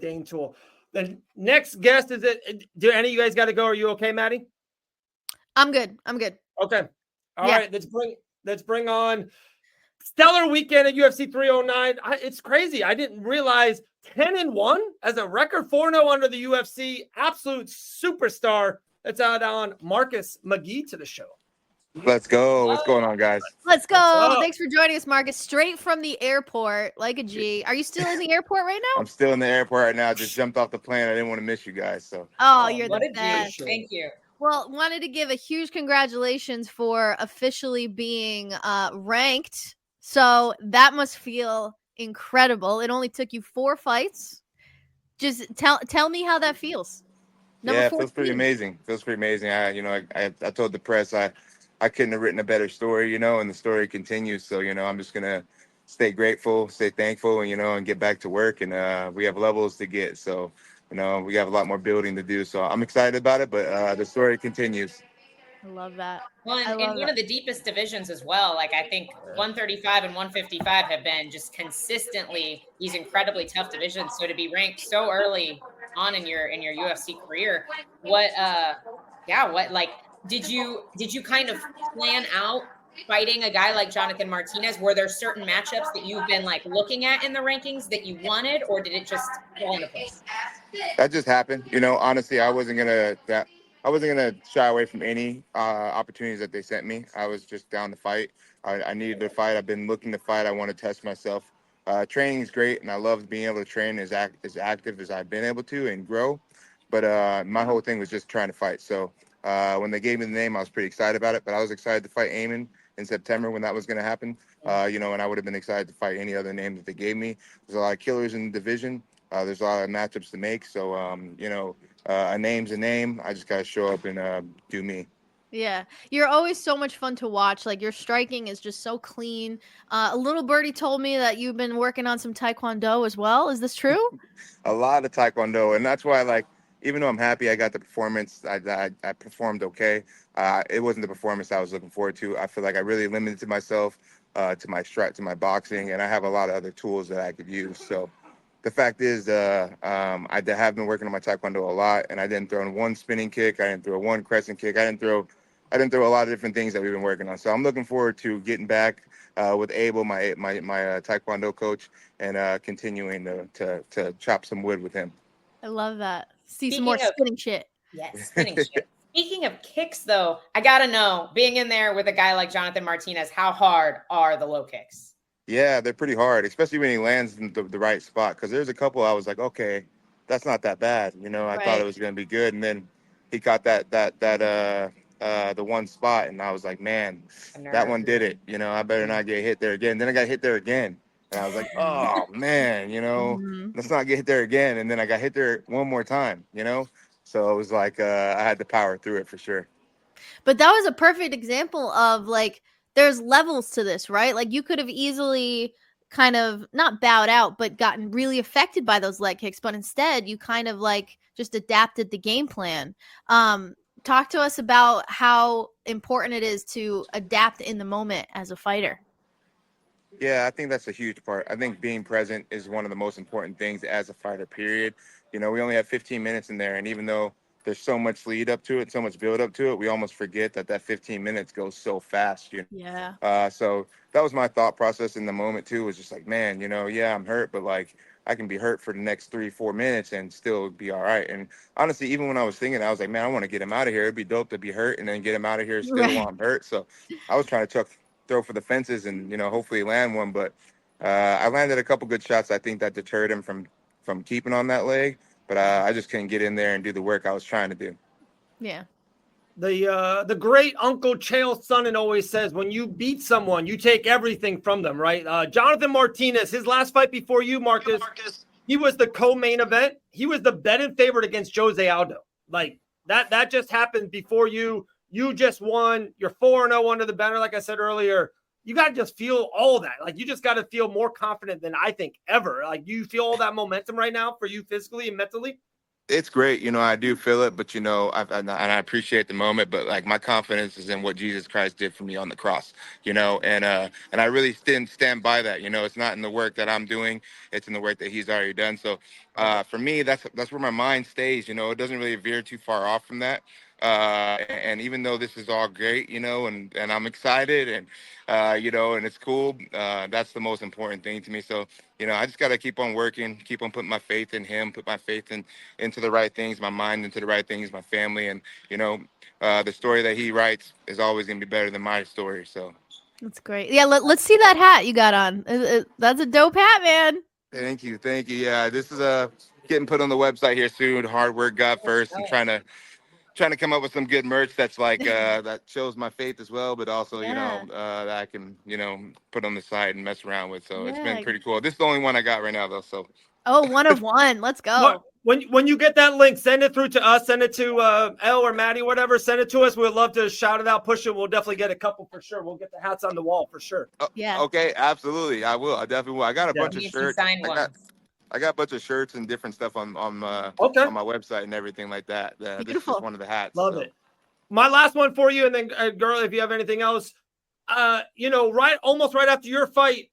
Dane Tool. The next guest is it. Do any of you guys got to go? Are you okay, Maddie? I'm good. Okay. All right. Let's bring on stellar weekend at UFC 309. It's crazy. I didn't realize 10-1 as a record, 4-0 under the UFC. Absolute superstar. Let's add on Marcus McGhee to the show. Let's go. What's going on, guys? Let's go. Thanks for joining us, Marcus. Straight from the airport, like a G. Are you still in the airport right now? I'm still in the airport right now. Just jumped off the plane. I didn't want to miss you guys. So. You're the best. Thank you. Well, wanted to give a huge congratulations for officially being ranked. So that must feel incredible. It only took you 4 fights. Just tell me how that feels. It feels pretty amazing. I told the press I couldn't have written a better story, and the story continues. So, I'm just going to stay grateful, stay thankful, and get back to work. And we have levels to get. So, we have a lot more building to do. So I'm excited about it, but the story continues. I love that. Well, in one of the deepest divisions as well. Like, I think 135 and 155 have been just consistently these incredibly tough divisions. So to be ranked so early on in your UFC career, did you kind of plan out fighting a guy like Jonathan Martinez? Were there certain matchups that you've been like looking at in the rankings that you wanted, or did it just fall into place? That just happened. Honestly, I wasn't gonna shy away from any opportunities that they sent me. I was just down to fight. I needed to fight. I've been looking to fight. I want to test myself. Training is great, and I love being able to train as active as I've been able to and grow. But my whole thing was just trying to fight. So when they gave me the name, I was pretty excited about it. But I was excited to fight Eamon in September when that was going to happen. And I would have been excited to fight any other name that they gave me. There's a lot of killers in the division. There's a lot of matchups to make. So, a name's a name. I just got to show up and do me. Yeah. You're always so much fun to watch. Like, your striking is just so clean. A little birdie told me that you've been working on some Taekwondo as well. Is this true? A lot of Taekwondo. And that's why, even though I'm happy I got the performance, I performed okay. It wasn't the performance I was looking forward to. I feel like I really limited myself to my strike, to my boxing, and I have a lot of other tools that I could use. So the fact is, I have been working on my Taekwondo a lot, and I didn't throw in one spinning kick. I didn't throw one crescent kick. I didn't throw a lot of different things that we've been working on. So I'm looking forward to getting back with Abel, my Taekwondo coach, and continuing to chop some wood with him. I love that. See some more spinning shit. Yes, spinning shit. Speaking of kicks, though, I got to know, being in there with a guy like Jonathan Martinez, how hard are the low kicks? Yeah, they're pretty hard, especially when he lands in the right spot. Because there's a couple I was like, okay, that's not that bad. I thought it was going to be good. And then he caught the one spot. And I was like, man, that one did it. I better not get hit there again. Then I got hit there again. And I was like, oh, man, let's not get hit there again. And then I got hit there one more time, So it was like I had to power through it for sure. But that was a perfect example of, there's levels to this, right? Like, you could have easily kind of not bowed out, but gotten really affected by those leg kicks. But instead, you kind of just adapted the game plan. Talk to us about how important it is to adapt in the moment as a fighter. Yeah, I think that's a huge part. I think being present is one of the most important things as a fighter, period. We only have 15 minutes in there. And even though there's so much lead up to it, so much build up to it, we almost forget that 15 minutes goes so fast. Yeah. So that was my thought process in the moment too, was just like, man, yeah, I'm hurt, but I can be hurt for the next 3-4 minutes and still be all right. And honestly, even when I was thinking, I was like, man, I want to get him out of here. It'd be dope to be hurt and then get him out of here still while I'm hurt. So I was trying to throw for the fences and, hopefully land one. But I landed a couple good shots. I think that deterred him from keeping on that leg. But I just couldn't get in there and do the work I was trying to do. Yeah. The great Uncle Chael Sonnen always says, when you beat someone, you take everything from them, right? Jonathan Martinez, his last fight before you, Marcus, he was the co-main event. He was the betting favorite against Jose Aldo. That just happened before you. You just won. You're 4-0 under the banner, like I said earlier. You got to just feel all that. You just got to feel more confident than I think ever. You feel all that momentum right now for you physically and mentally? It's great, I do feel it, but and I appreciate the moment, but like my confidence is in what Jesus Christ did for me on the cross, and I really stand by that. It's not in the work that I'm doing; it's in the work that He's already done. So, for me, that's where my mind stays. It doesn't really veer too far off from that. And even though this is all great, and I'm excited, and and it's cool, that's the most important thing to me. So, I just got to keep on working, keep on putting my faith in Him, put my faith into the right things, my mind into the right things, my family, and the story that He writes is always gonna be better than my story. So That's great. Yeah, let's see that hat you got on. That's a dope hat, man. thank you. Yeah, this is getting put on the website here soon. Hard work got first, and trying to come up with some good merch that's like that shows my faith as well, but also that I can put on the site and mess around with. So it's been pretty cool. This is the only one I got right now though. So one of one. Let's go. When you get that link, send it through to us. Send it to Elle or Maddie, whatever. Send it to us. We'd love to shout it out, push it. We'll definitely get a couple for sure. We'll get the hats on the wall for sure. Yeah. Okay, absolutely. I will. I definitely will. I got a bunch of shirts. I got a bunch of shirts and different stuff on my website and everything like that. This is just one of the hats. Love it. My last one for you, and then girl, if you have anything else, almost right after your fight,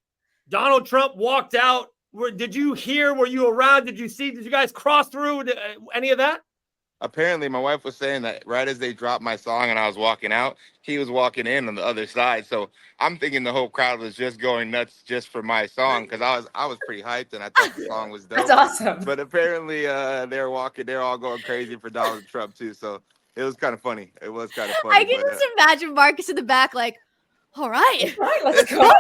Donald Trump walked out. Did you hear? Were you around? Did you see? Did you guys cross through any of that? Apparently, my wife was saying that right as they dropped my song and I was walking out, he was walking in on the other side. So I'm thinking the whole crowd was just going nuts just for my song because I was pretty hyped and I thought the song was dope. That's awesome. But apparently, they're all going crazy for Donald Trump too. So it was kind of funny. It was kind of funny. I can just imagine Marcus in the back, like, all right, let's go.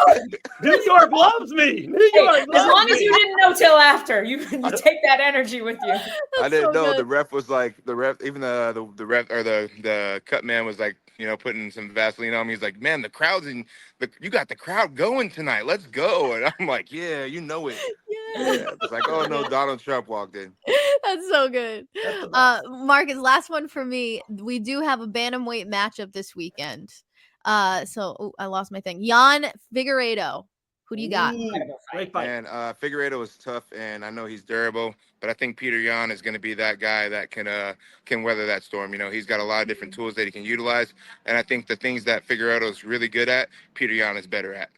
New York loves me. New York as long as you didn't know till after, you take that energy with you. I didn't know. The ref was like, even the ref or the cut man was like, putting some Vaseline on me. He's like, man, the crowd's you got the crowd going tonight. Let's go. And I'm like, yeah, you know it. Yeah. It's like, oh no, Donald Trump walked in. That's so good. Marcus, last one for me. We do have a bantamweight matchup this weekend. I lost my thing. Jan Figueiredo. Who do you got? Great fight. And Figueiredo is tough, and I know he's durable, but I think Peter Yan is going to be that guy that can weather that storm. He's got a lot of different tools that he can utilize, and I think the things that Figueiredo is really good at, Peter Yan is better at.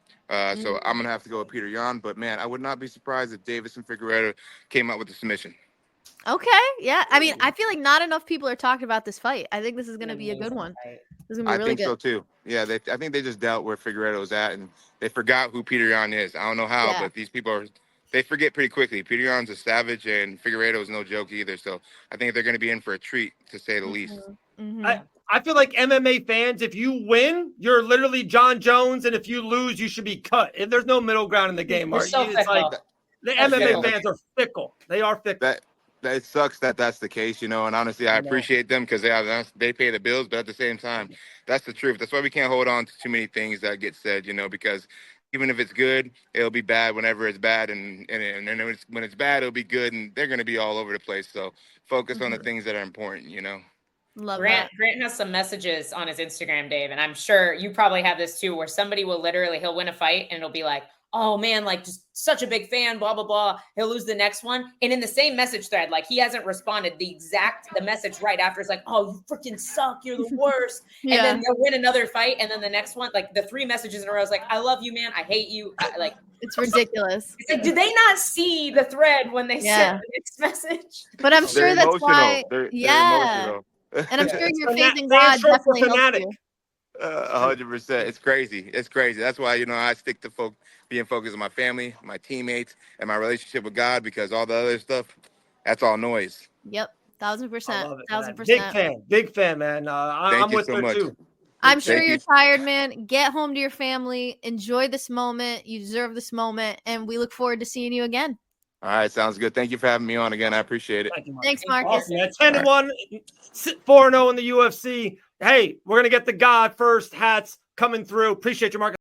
So I'm going to have to go with Peter Yan, but man, I would not be surprised if Davis and Figueiredo came out with a submission. Okay, yeah. I mean, I feel like not enough people are talking about this fight. I think this is going to be a good one. This is going to be really good. I think so too. Yeah, I think they just doubt where Figueiredo's at, and they forgot who Peter Yan is. I don't know how, but these people they forget pretty quickly. Peter Yan's a savage, and Figueiredo is no joke either. So I think they're going to be in for a treat, to say the least. Mm-hmm. I feel like MMA fans, if you win, you're literally John Jones, and if you lose, you should be cut. If there's no middle ground in the game, the MMA fans are fickle. They are fickle. It sucks that that's the case, and honestly, I appreciate them because they pay the bills, but at the same time, that's the truth. That's why we can't hold on to too many things that get said, because even if it's good, it'll be bad whenever it's bad, and when it's bad, it'll be good, and they're going to be all over the place. So focus on the things that are important, Love Grant has some messages on his Instagram, Dave, and I'm sure you probably have this too, where somebody will he'll win a fight and it'll be like, oh man, like just such a big fan, blah, blah, blah. He'll lose the next one. And in the same message thread, like he hasn't responded the message right after. It's like, oh, you freaking suck. You're the worst. And then they'll win another fight. And then the next one, like the 3 messages in a row is like, I love you, man. I hate you. It's ridiculous. It's like, did they not see the thread when they sent the next message? But I'm sure that's emotional. why. They're emotional. And I'm sure your faith in God definitely helps you. 100%. It's crazy. That's why, I stick to being focused on my family, my teammates, and my relationship with God, because all the other stuff, that's all noise. Yep. 1,000%. 1,000%. Big fan, man. I'm with her too. I'm sure you're tired, man. Get home to your family. Enjoy this moment. You deserve this moment. And we look forward to seeing you again. All right. Sounds good. Thank you for having me on again. I appreciate it. Thanks, Marcus. Awesome, 10-1, 4-0 in the UFC. Hey, we're going to get the God first hats coming through. Appreciate you, Marcus.